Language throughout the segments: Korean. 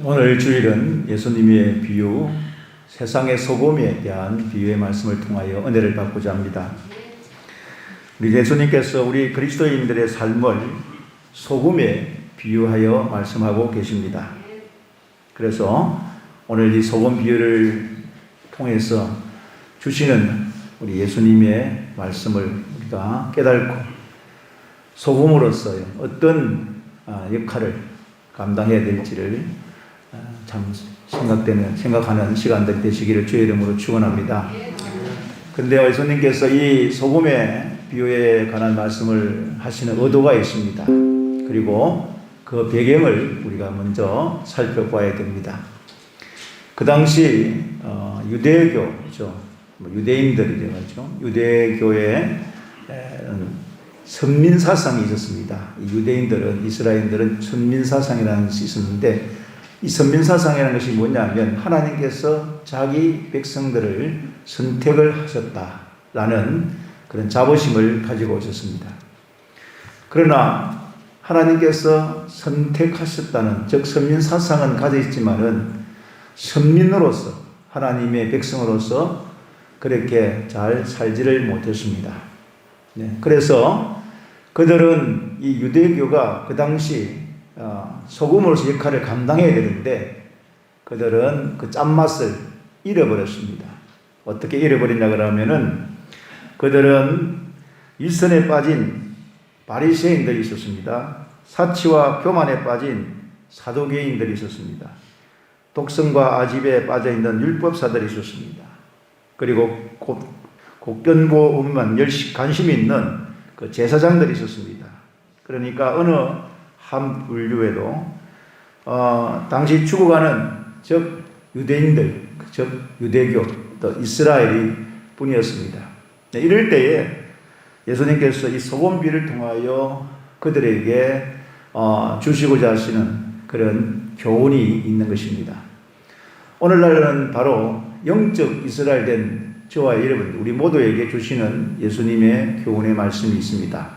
오늘 주일은 예수님의 비유, 세상의 소금에 대한 비유의 말씀을 통하여 은혜를 받고자 합니다. 우리 예수님께서 우리 그리스도인들의 삶을 소금에 비유하여 말씀하고 계십니다. 그래서 오늘 이 소금 비유를 통해서 주시는 우리 예수님의 말씀을 우리가 깨닫고 소금으로서 어떤 역할을 감당해야 될지를 참 생각하는 시간들 되시기를 주의 이름으로 축원합니다. 근데 예수님께서 이 소금의 비유에 관한 말씀을 하시는 의도가 있습니다. 그리고 그 배경을 우리가 먼저 살펴봐야 됩니다. 그 당시 유대교죠, 유대인들이죠. 유대교에 선민사상이 있었습니다. 유대인들은, 이스라엘들은 선민사상이라는 것이 있었는데, 이 선민사상이라는 것이 뭐냐면 하나님께서 자기 백성들을 선택을 하셨다라는 그런 자부심을 가지고 있었습니다. 그러나 하나님께서 선택하셨다는, 즉 선민사상은 가져 있지만은 선민으로서, 하나님의 백성으로서 그렇게 잘 살지를 못했습니다. 그래서 그들은 이 유대교가 그 당시 소금으로서 역할을 감당해야 되는데 그들은 그 짠맛을 잃어버렸습니다. 어떻게 잃어버리냐 그러면은 그들은 일선에 빠진 바리새인들이 있었습니다. 사치와 교만에 빠진 사두개인들이 있었습니다. 독성과 아집에 빠져있는 율법사들이 있었습니다. 그리고 곡견보험만 관심이 있는 그 제사장들이 있었습니다. 그러니까 어느 한 분류에도 당시 죽어가는 즉 유대인들, 즉 유대교, 또 이스라엘이 뿐이었습니다. 이럴 때에 예수님께서 이 소금비를 통하여 그들에게 주시고자 하시는 그런 교훈이 있는 것입니다. 오늘날은 바로 영적 이스라엘 된 저와 여러분, 우리 모두에게 주시는 예수님의 교훈의 말씀이 있습니다.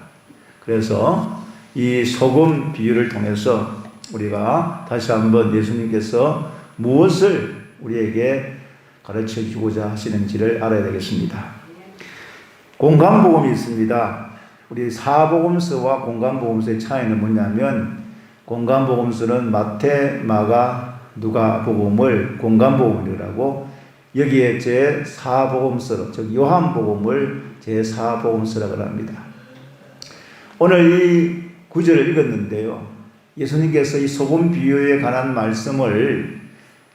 그래서 이 소금 비유를 통해서 우리가 다시 한번 예수님께서 무엇을 우리에게 가르쳐 주고자 하시는지를 알아야 되겠습니다. 공간복음이 있습니다. 우리 사복음서와 공간복음서의 차이는 뭐냐면, 공간복음서는 마태, 마가, 누가복음을 공간복음이라고, 여기에 제4복음서로, 즉 요한복음을 제4복음서라고 합니다. 오늘 이 구절을 읽었는데요, 예수님께서 이 소금 비유에 관한 말씀을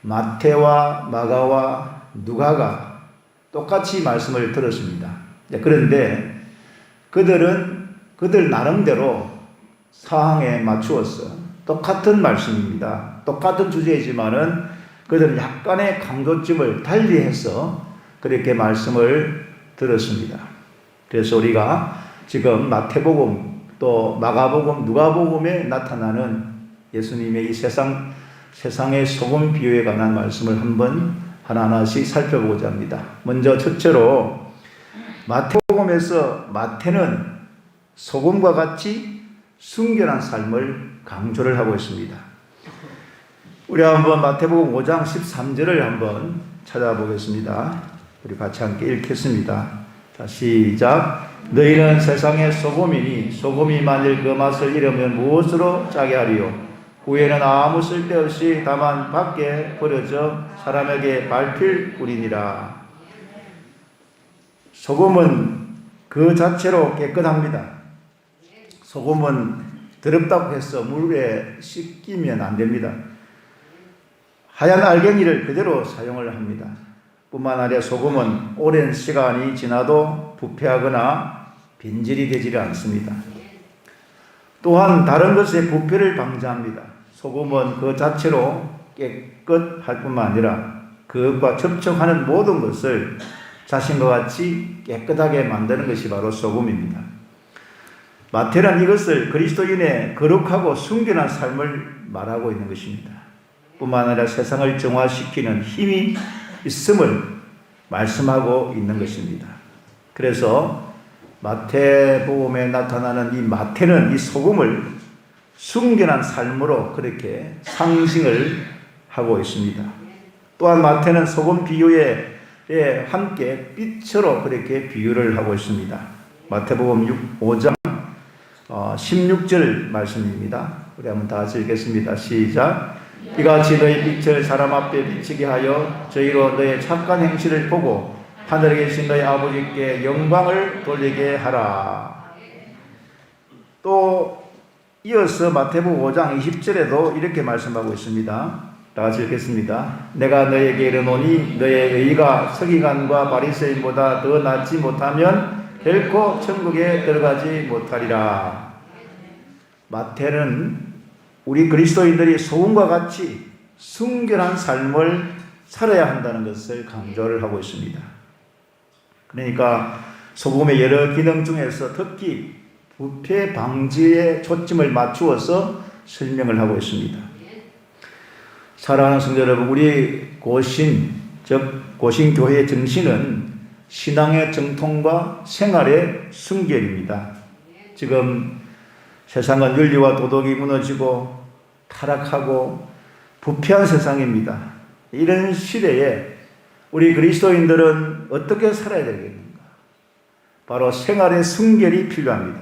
마태와 마가와 누가가 똑같이 말씀을 들었습니다. 그런데 그들 나름대로 상황에 맞추어서 똑같은 말씀입니다. 똑같은 주제이지만은 그들은 약간의 강조점을 달리해서 그렇게 말씀을 들었습니다. 그래서 우리가 지금 마태복음, 또 마가복음, 누가복음에 나타나는 예수님의 이 세상의 소금 비유에 관한 말씀을 한번 하나하나씩 살펴보고자 합니다. 먼저 첫째로 마태복음에서 마태는 소금과 같이 순결한 삶을 강조를 하고 있습니다. 우리 한번 마태복음 5장 13절을 한번 찾아보겠습니다. 우리 같이 함께 읽겠습니다. 자, 시작. 너희는 세상의 소금이니 소금이 만일 그 맛을 잃으면 무엇으로 짜게 하리요? 후에는 아무 쓸데없이 다만 밖에 버려져 사람에게 밟힐 뿐이니라. 소금은 그 자체로 깨끗합니다. 소금은 더럽다고 해서 물에 씻기면 안 됩니다. 하얀 알갱이를 그대로 사용을 합니다. 뿐만 아니라 소금은 오랜 시간이 지나도 부패하거나 변질이 되지를 않습니다. 또한 다른 것의 부패를 방지합니다. 소금은 그 자체로 깨끗할 뿐만 아니라 그것과 접촉하는 모든 것을 자신과 같이 깨끗하게 만드는 것이 바로 소금입니다. 마태는 이것을 그리스도인의 거룩하고 순결한 삶을 말하고 있는 것입니다. 뿐만 아니라 세상을 정화시키는 힘이 있음을 말씀하고 있는 것입니다. 그래서 마태복음에 나타나는 이 마태는 이 소금을 순결한 삶으로 그렇게 상징을 하고 있습니다. 또한 마태는 소금 비유에 함께 빛으로 그렇게 비유를 하고 있습니다. 마태복음 5장 16절 말씀입니다. 우리 한번 다 같이 읽겠습니다. 시작. 이같이 너희 빛을 사람 앞에 비치게 하여 저희로 너의 착한 행실을 보고 하늘에 계신 너희 아버지께 영광을 돌리게 하라. 또 이어서 마태복음 5장 20절에도 이렇게 말씀하고 있습니다. 다 같이 읽겠습니다. 내가 너에게 이르노니 너의 의가 서기관과 바리새인보다 더 낫지 못하면 결코 천국에 들어가지 못하리라. 마태는 우리 그리스도인들이 소금과 같이 순결한 삶을 살아야 한다는 것을 강조를 하고 있습니다. 그러니까 소금의 여러 기능 중에서 특히 부패 방지에 초점을 맞추어서 설명을 하고 있습니다. 사랑하는 성도 여러분, 우리 고신, 즉 고신교회의 정신은 신앙의 정통과 생활의 순결입니다. 지금 세상은 윤리와 도덕이 무너지고 타락하고 부패한 세상입니다. 이런 시대에 우리 그리스도인들은 어떻게 살아야 되겠는가? 바로 생활의 순결이 필요합니다.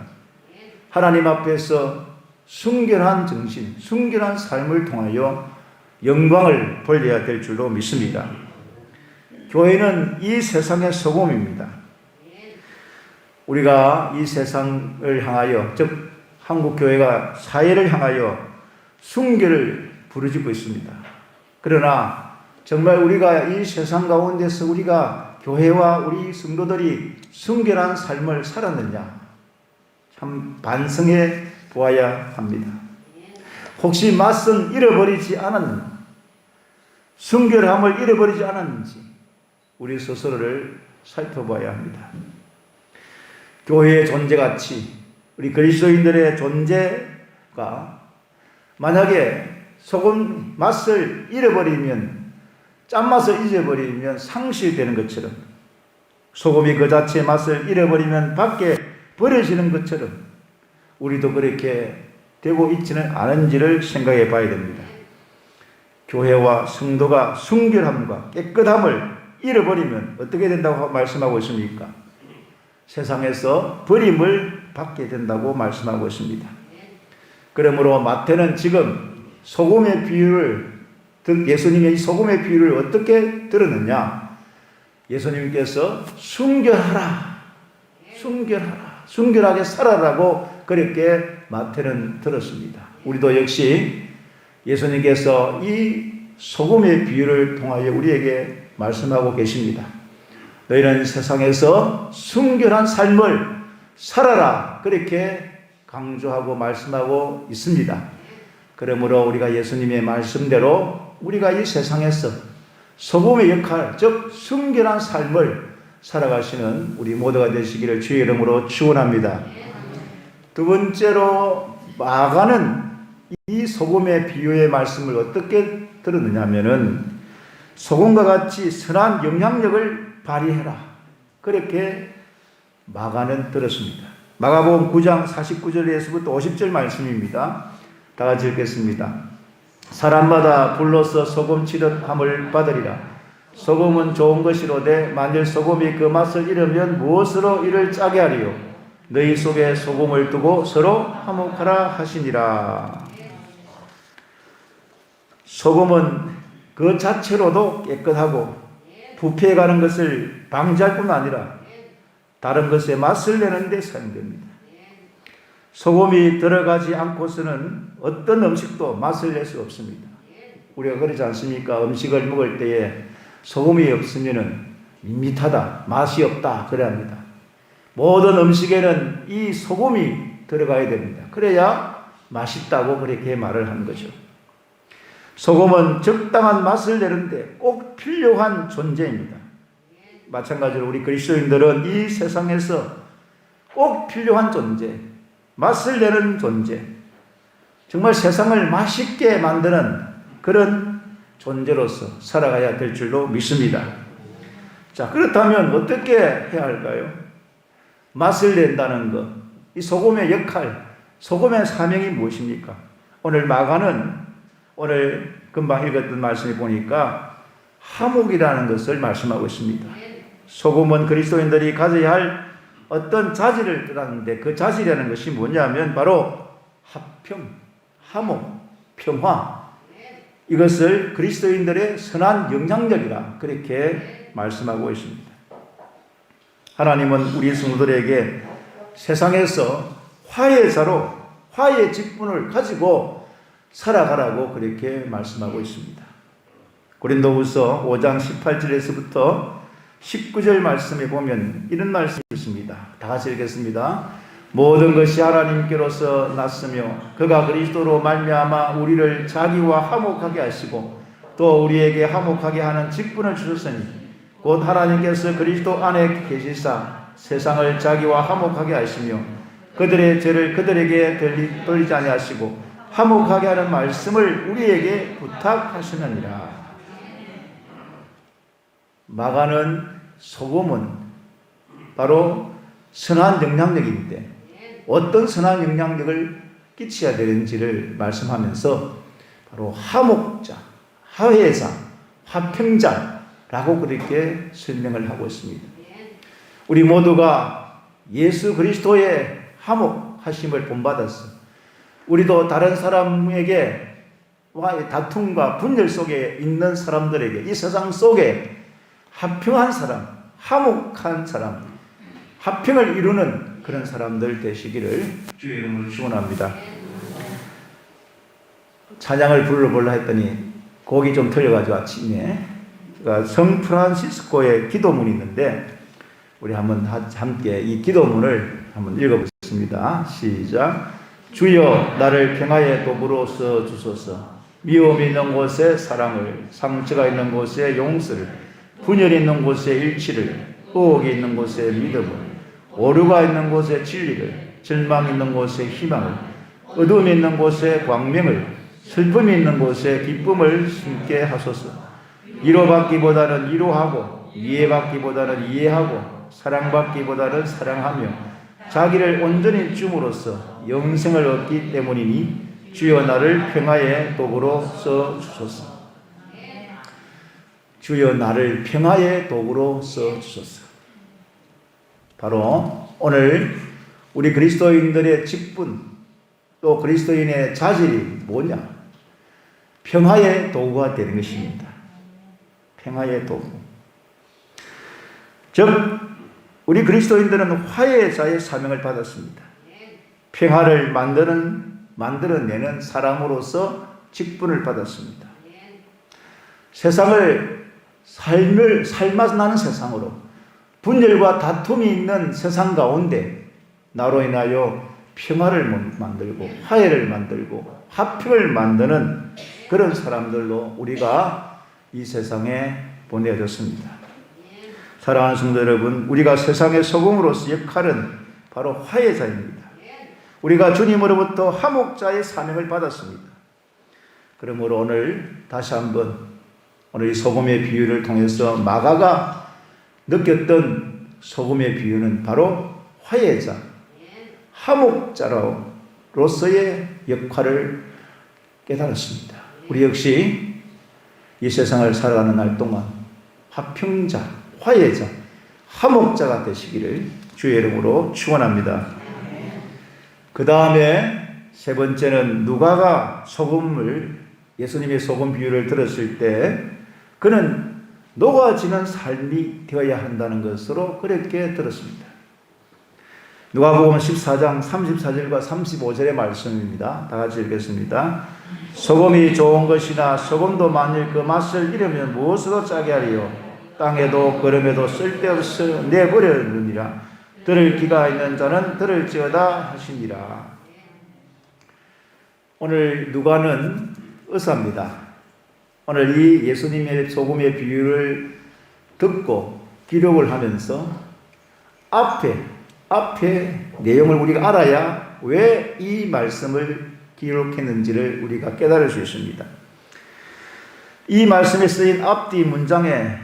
하나님 앞에서 순결한 정신, 순결한 삶을 통하여 영광을 돌려야 될 줄로 믿습니다. 교회는 이 세상의 소금입니다. 우리가 이 세상을 향하여, 즉 한국교회가 사회를 향하여 순결을 부르짖고 있습니다. 그러나 정말 우리가 이 세상 가운데서 우리가 교회와 우리 성도들이 순결한 삶을 살았느냐? 참 반성해 보아야 합니다. 혹시 맛은 잃어버리지 않았는지, 순결함을 잃어버리지 않았는지 우리 스스로를 살펴봐야 합니다. 교회의 존재가치, 우리 그리스도인들의 존재가 만약에 소금 맛을 잃어버리면, 짠맛을 잊어버리면 상실되는 것처럼, 소금이 그 자체의 맛을 잃어버리면 밖에 버려지는 것처럼 우리도 그렇게 되고 있지는 않은지를 생각해 봐야 됩니다. 교회와 성도가 순결함과 깨끗함을 잃어버리면 어떻게 된다고 말씀하고 있습니까? 세상에서 버림을 받게 된다고 말씀하고 있습니다. 그러므로 마태는 지금 소금의 비유를, 예수님의 이 소금의 비유를 어떻게 들었느냐? 예수님께서 순결하라, 순결하게 살아라고 그렇게 마태는 들었습니다. 우리도 역시 예수님께서 이 소금의 비유를 통하여 우리에게 말씀하고 계십니다. 너희는 세상에서 순결한 삶을 살아라, 그렇게 강조하고 말씀하고 있습니다. 그러므로 우리가 예수님의 말씀대로 우리가 이 세상에서 소금의 역할, 즉 순결한 삶을 살아가시는 우리 모두가 되시기를 주의 이름으로 축원합니다. 두 번째로 마가는 이 소금의 비유의 말씀을 어떻게 들었느냐 하면은 소금과 같이 선한 영향력을 발휘해라, 그렇게 마가는 들었습니다. 마가복음 9장 49절에서부터 50절 말씀입니다. 다 같이 읽겠습니다. 사람마다 불로서 소금 치듯함을 받으리라. 소금은 좋은 것이로되 만일 소금이 그 맛을 잃으면 무엇으로 이를 짜게 하리요? 너희 속에 소금을 두고 서로 화목하라 하시니라. 소금은 그 자체로도 깨끗하고 부패해가는 것을 방지할 뿐 아니라 다른 것에 맛을 내는 데 사용됩니다. 소금이 들어가지 않고서는 어떤 음식도 맛을 낼 수 없습니다. 우리가 그러지 않습니까? 음식을 먹을 때에 소금이 없으면 밋밋하다, 맛이 없다 그래야 합니다. 모든 음식에는 이 소금이 들어가야 됩니다. 그래야 맛있다고 그렇게 말을 하는 거죠. 소금은 적당한 맛을 내는데 꼭 필요한 존재입니다. 마찬가지로 우리 그리스도인들은 이 세상에서 꼭 필요한 존재, 맛을 내는 존재, 정말 세상을 맛있게 만드는 그런 존재로서 살아가야 될 줄로 믿습니다. 자, 그렇다면 어떻게 해야 할까요? 맛을 낸다는 것, 이 소금의 역할, 소금의 사명이 무엇입니까? 오늘 마가는 오늘 금방 읽었던 말씀을 보니까 화목이라는 것을 말씀하고 있습니다. 소금은 그리스도인들이 가져야 할 어떤 자질을 뜻하는데 그 자질이라는 것이 뭐냐면 바로 화평, 화목, 평화, 이것을 그리스도인들의 선한 영향력이라 그렇게 말씀하고 있습니다. 하나님은 우리 성도들에게 세상에서 화해자로 화해의 직분을 가지고 살아가라고 그렇게 말씀하고 있습니다. 고린도후서 5장 18절에서부터 19절 말씀에 보면 이런 말씀이 있습니다. 다 같이 읽겠습니다. 모든 것이 하나님께로서 났으며 그가 그리스도로 말미암아 우리를 자기와 화목하게 하시고 또 우리에게 화목하게 하는 직분을 주셨으니 곧 하나님께서 그리스도 안에 계시사 세상을 자기와 화목하게 하시며 그들의 죄를 그들에게 돌리지 아니하시고 화목하게 하는 말씀을 우리에게 부탁하시느니라. 막아는 소금은 바로 선한 영향력인데 어떤 선한 영향력을 끼쳐야 되는지를 말씀하면서 바로 화목자, 화해자, 화평자라고 그렇게 설명을 하고 있습니다. 우리 모두가 예수 그리스도의 화목하심을 본받았어. 우리도 다른 사람에게 다툼과 분열 속에 있는 사람들에게 이 세상 속에 화평한 사람, 화목한 사람, 화평을 이루는 그런 사람들 되시기를 주의 이름으로 축원합니다. 찬양을 불러보려 했더니 곡이 좀 틀려가지고 아침에 성 프란시스코의 기도문이 있는데 우리 한번 함께 이 기도문을 한번 읽어보겠습니다. 시작. 주여 나를 평화의 도구로서 주소서. 미움이 있는 곳에 사랑을, 상처가 있는 곳에 용서를, 분열이 있는 곳에 일치를, 의혹이 있는 곳에 믿음을, 오류가 있는 곳에 진리를, 절망이 있는 곳에 희망을, 어둠이 있는 곳에 광명을, 슬픔이 있는 곳에 기쁨을 심게 하소서. 위로받기보다는 위로하고 이해받기보다는 이해하고 사랑받기보다는 사랑하며 자기를 온전히 줌으로써 영생을 얻기 때문이니 주여 나를 평화의 도구로 써 주소서. 주여 나를 평화의 도구로 써 주소서. 바로 오늘 우리 그리스도인들의 직분 또 그리스도인의 자질이 뭐냐? 평화의 도구가 되는 것입니다. 평화의 도구. 즉 우리 그리스도인들은 화해자의 사명을 받았습니다. 평화를 만들어내는 사람으로서 직분을 받았습니다. 세상을 삶아서 나는 세상으로 분열과 다툼이 있는 세상 가운데 나로 인하여 평화를 만들고 화해를 만들고 화평을 만드는 그런 사람들로 우리가 이 세상에 보내졌습니다. 사랑하는 성도 여러분, 우리가 세상의 소금으로서 역할은 바로 화해자입니다. 우리가 주님으로부터 화목자의 사명을 받았습니다. 그러므로 오늘 다시 한번 오늘 이 소금의 비유를 통해서 마가가 느꼈던 소금의 비유는 바로 화해자, 화목자로서의 역할을 깨달았습니다. 우리 역시 이 세상을 살아가는 날 동안 화평자, 화해자, 화목자가 되시기를 주의 이름으로 축원합니다. 그 다음에 세 번째는 누가가 예수님의 소금 비유를 들었을 때 그는 녹아지는 삶이 되어야 한다는 것으로 그렇게 들었습니다. 누가복음 14장 34절과 35절의 말씀입니다. 다 같이 읽겠습니다. 소금이 좋은 것이나 소금도 만일 그 맛을 잃으면 무엇으로 짜게 하리요? 땅에도 걸음에도 쓸데없어 내버려두니라. 들을 귀가 있는 자는 들을지어다 하시니라. 오늘 누가는 의사입니다. 오늘 이 예수님의 소금의 비유를 듣고 기록을 하면서 앞에 내용을 우리가 알아야 왜 이 말씀을 기록했는지를 우리가 깨달을 수 있습니다. 이 말씀에 쓰인 앞뒤 문장의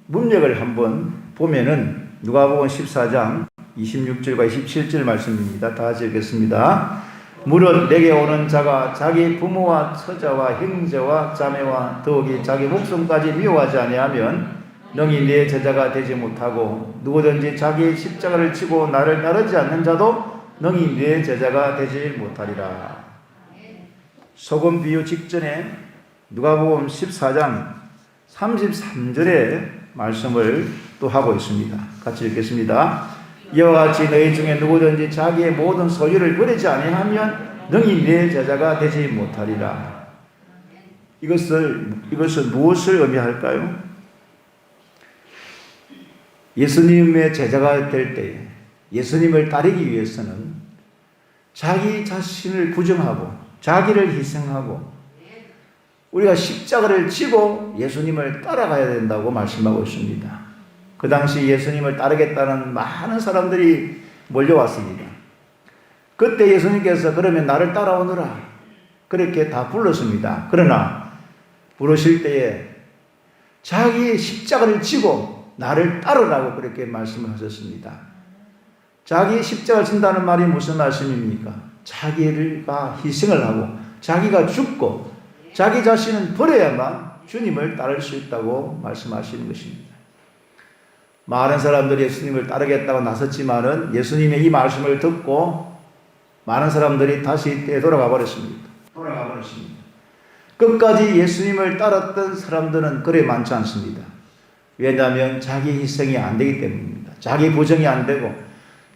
문맥을 한번 보면은 누가복음 14장 26절과 27절 말씀입니다. 다 같이 읽겠습니다. 무릇 내게 오는 자가 자기 부모와 처자와 형제와 자매와 더욱이 자기 목숨까지 미워하지 아니하면 능히 내 제자가 되지 못하고 누구든지 자기 십자가를 지고 나를 따르지 않는 자도 능히 내 제자가 되지 못하리라. 소금 비유 직전에 누가복음 14장 33절의 말씀을 또 하고 있습니다. 같이 읽겠습니다. 이와 같이 너희 중에 누구든지 자기의 모든 소유를 버리지 아니하면 능히 내 제자가 되지 못하리라. 이것은 무엇을 의미할까요? 예수님의 제자가 될 때에 예수님을 따르기 위해서는 자기 자신을 부정하고 자기를 희생하고 우리가 십자가를 지고 예수님을 따라가야 된다고 말씀하고 있습니다. 그 당시 예수님을 따르겠다는 많은 사람들이 몰려왔습니다. 그때 예수님께서 그러면 나를 따라오너라 그렇게 다 불렀습니다. 그러나 부르실 때에 자기의 십자가를 지고 나를 따르라고 그렇게 말씀하셨습니다. 자기 십자가를 진다는 말이 무슨 말씀입니까? 자기가 희생을 하고 자기가 죽고 자기 자신은 버려야만 주님을 따를 수 있다고 말씀하시는 것입니다. 많은 사람들이 예수님을 따르겠다고 나섰지만은 예수님의 이 말씀을 듣고 많은 사람들이 다시 되돌아가 버렸습니다. 끝까지 예수님을 따랐던 사람들은 그리 많지 않습니다. 왜냐하면 자기 희생이 안 되기 때문입니다. 자기 부정이 안 되고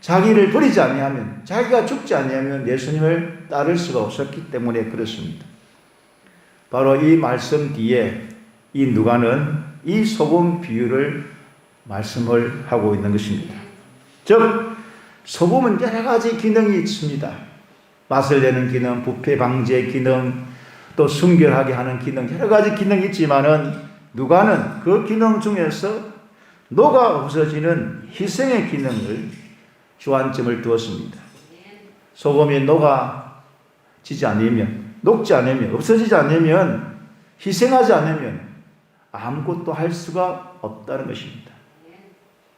자기를 버리지 아니하면 자기가 죽지 아니하면 예수님을 따를 수가 없었기 때문에 그렇습니다. 바로 이 말씀 뒤에 이 누가는 이 소금 비유를 말씀을 하고 있는 것입니다. 즉 소금은 여러 가지 기능이 있습니다. 맛을 내는 기능, 부패 방지의 기능, 또 순결하게 하는 기능, 여러 가지 기능이 있지만은 누가는 그 기능 중에서 녹아 없어지는 희생의 기능을 주안점을 두었습니다. 소금이 녹아지지 않으면, 녹지 않으면, 없어지지 않으면, 희생하지 않으면 아무것도 할 수가 없다는 것입니다.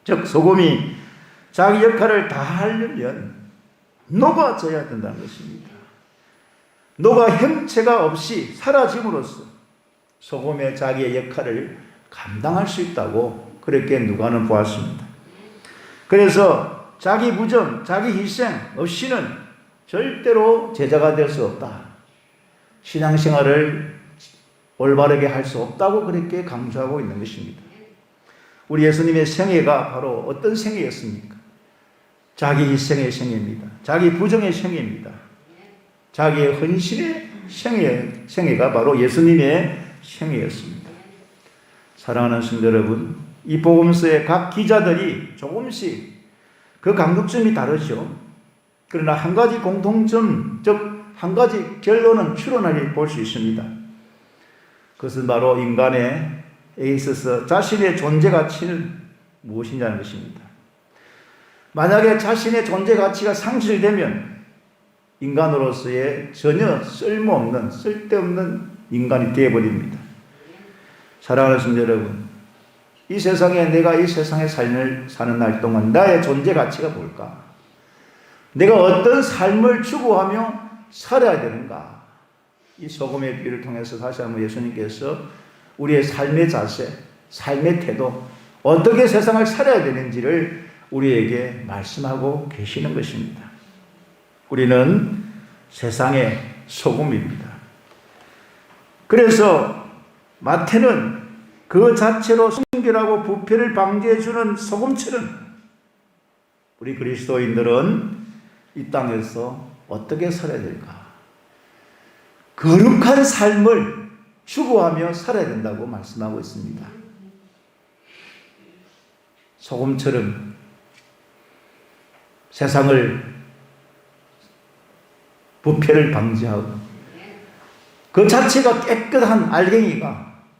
즉 소금이 자기 역할을 다 하려면 녹아져야 된다는 것입니다. 녹아 형체가 없이 사라짐으로써 소금의 자기의 역할을 감당할 수 있다고 그렇게 누가는 보았습니다. 그래서 자기 부정, 자기 희생 없이는 절대로 제자가 될 수 없다. 신앙생활을 올바르게 할 수 없다고 그렇게 강조하고 있는 것입니다. 우리 예수님의 생애가 바로 어떤 생애였습니까? 자기 희생의 생애입니다. 자기 부정의 생애입니다. 자기의 헌신의 생애가 바로 예수님의 생애였습니다. 사랑하는 성도 여러분, 이 복음서의 각 기자들이 조금씩 그 강조점이 다르죠. 그러나 한 가지 공통점, 즉 한 가지 결론은 추론하게 볼 수 있습니다. 그것은 바로 인간에 있어서 자신의 존재 가치는 무엇이냐는 것입니다. 만약에 자신의 존재 가치가 상실되면 인간으로서의 전혀 쓸모없는, 쓸데없는 인간이 되어버립니다. 사랑하는 성도 여러분, 이 세상에 내가 이 세상의 삶을 사는 날 동안 나의 존재 가치가 뭘까? 내가 어떤 삶을 추구하며 살아야 되는가? 이 소금의 비유를 통해서 다시 한번 예수님께서 우리의 삶의 자세, 삶의 태도, 어떻게 세상을 살아야 되는지를 우리에게 말씀하고 계시는 것입니다. 우리는 세상의 소금입니다. 그래서 마태는 그 자체로 순결하고 부패를 방지해주는 소금처럼 우리 그리스도인들은 이 땅에서 어떻게 살아야 될까? 거룩한 삶을 추구하며 살아야 된다고 말씀하고 있습니다. 소금처럼 세상을 부패를 방지하고 그 자체가 깨끗한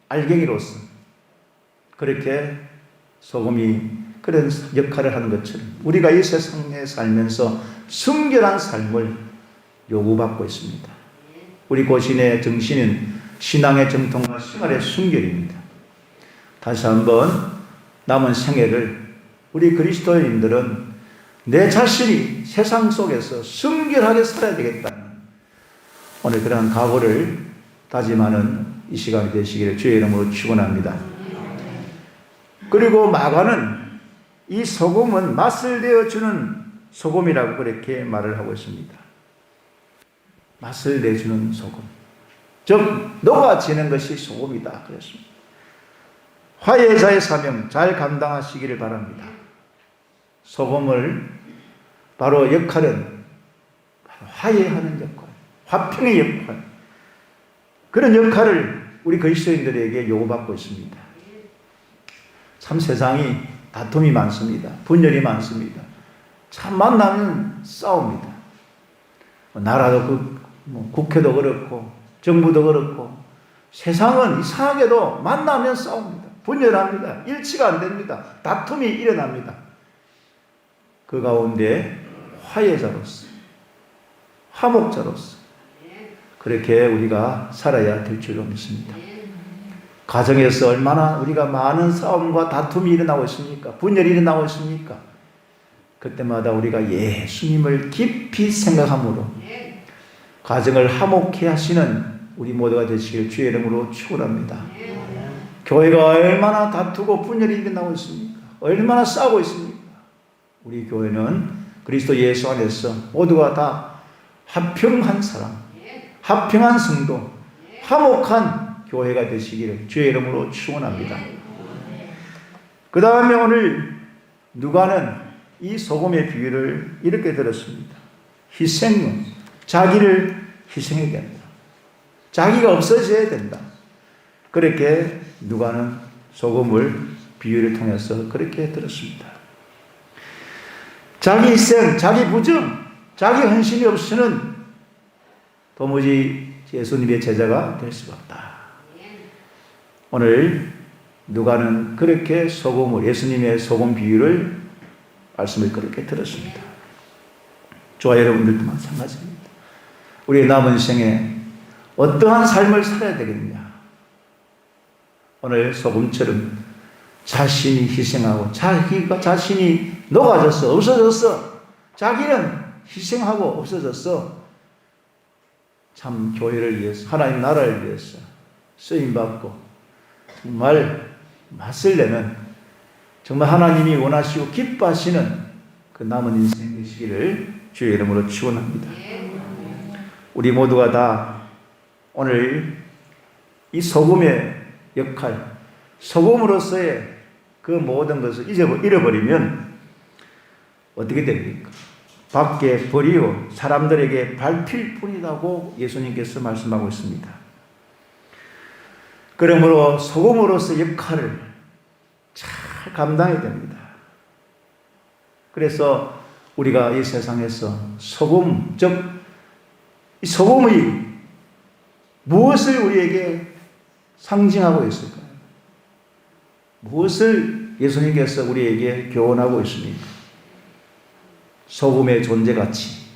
알갱이로서 그렇게 소금이 그런 역할을 하는 것처럼 우리가 이 세상에 살면서 순결한 삶을 요구받고 있습니다. 우리 고신의 정신은 신앙의 정통과 생활의 순결입니다. 다시 한번 남은 생애를 우리 그리스도인들은 내 자신이 세상 속에서 순결하게 살아야 되겠다는 오늘 그러한 각오를 다짐하는 이 시간이 되시기를 주의 이름으로 축원합니다. 그리고 마가는 이 소금은 맛을 내어주는 소금이라고 그렇게 말을 하고 있습니다. 맛을 내주는 소금. 즉 녹아지는 것이 소금이다 그랬습니다. 화해자의 사명 잘 감당하시기를 바랍니다. 소금을 바로 역할은 화해하는 역할, 화평의 역할, 그런 역할을 우리 그리스도인들에게 요구받고 있습니다. 참 세상이 다툼이 많습니다. 분열이 많습니다. 참 만나면 싸웁니다. 나라도 국회도 그렇고 정부도 그렇고 세상은 이상하게도 만나면 싸웁니다. 분열합니다. 일치가 안 됩니다. 다툼이 일어납니다. 그 가운데 화해자로서 화목자로서 그렇게 우리가 살아야 될 줄로 믿습니다. 가정에서 얼마나 우리가 많은 싸움과 다툼이 일어나고 있습니까? 분열이 일어나고 있습니까? 그때마다 우리가 예수님을 깊이 생각함으로 가정을 화목케 하시는 우리 모두가 되시길 주의 이름으로 축원합니다. 교회가 얼마나 다투고 분열이 일어나고 있습니까? 얼마나 싸우고 있습니까? 우리 교회는 그리스도 예수 안에서 모두가 다 화평한 사람, 화평한 성도, 화목한 교회가 되시기를 주의 이름으로 축원합니다. 그 다음에 오늘 누가는 이 소금의 비유를 이렇게 들었습니다. 희생은 자기를 희생해야 된다. 자기가 없어져야 된다. 그렇게 누가는 소금을 비유를 통해서 그렇게 들었습니다. 자기 희생, 자기 부정, 자기 헌신이 없이는 도무지 예수님의 제자가 될 수가 없다. 오늘 누가는 그렇게 소금을, 예수님의 소금 비유를 말씀을 그렇게 들었습니다. 저와 여러분들도 마찬가지입니다. 우리의 남은 생에 어떠한 삶을 살아야 되겠느냐. 오늘 소금처럼 자신이 희생하고 자신이 녹아졌어, 없어졌어. 자기는 희생하고 없어졌어. 참 교회를 위해서, 하나님 나라를 위해서 쓰임받고 정말 맛을 내는, 정말 하나님이 원하시고 기뻐하시는 그 남은 인생 되시기를 주의 이름으로 축원합니다. 우리 모두가 다 오늘 이 소금의 역할, 소금으로서의 그 모든 것을 잃어버리면 어떻게 됩니까? 밖에 버리고 사람들에게 밟힐 뿐이라고 예수님께서 말씀하고 있습니다. 그러므로 소금으로서 역할을 잘 감당해야 됩니다. 그래서 우리가 이 세상에서 소금, 즉 이 소금이 무엇을 우리에게 상징하고 있을까요? 무엇을 예수님께서 우리에게 교훈하고 있습니까? 소금의 존재가치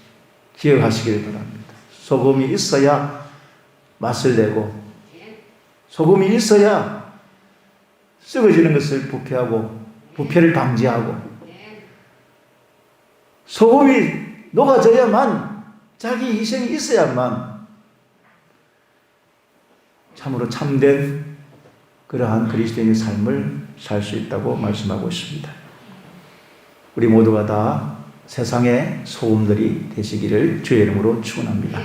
기억하시길 바랍니다. 소금이 있어야 맛을 내고, 소금이 있어야 썩어지는 것을 부패하고 부패를 방지하고, 소금이 녹아져야만, 자기 희생이 있어야만 참으로 참된 그러한 그리스도인의 삶을 살 수 있다고 말씀하고 있습니다. 우리 모두가 다 세상의 소금들이 되시기를 주의 이름으로 축원합니다.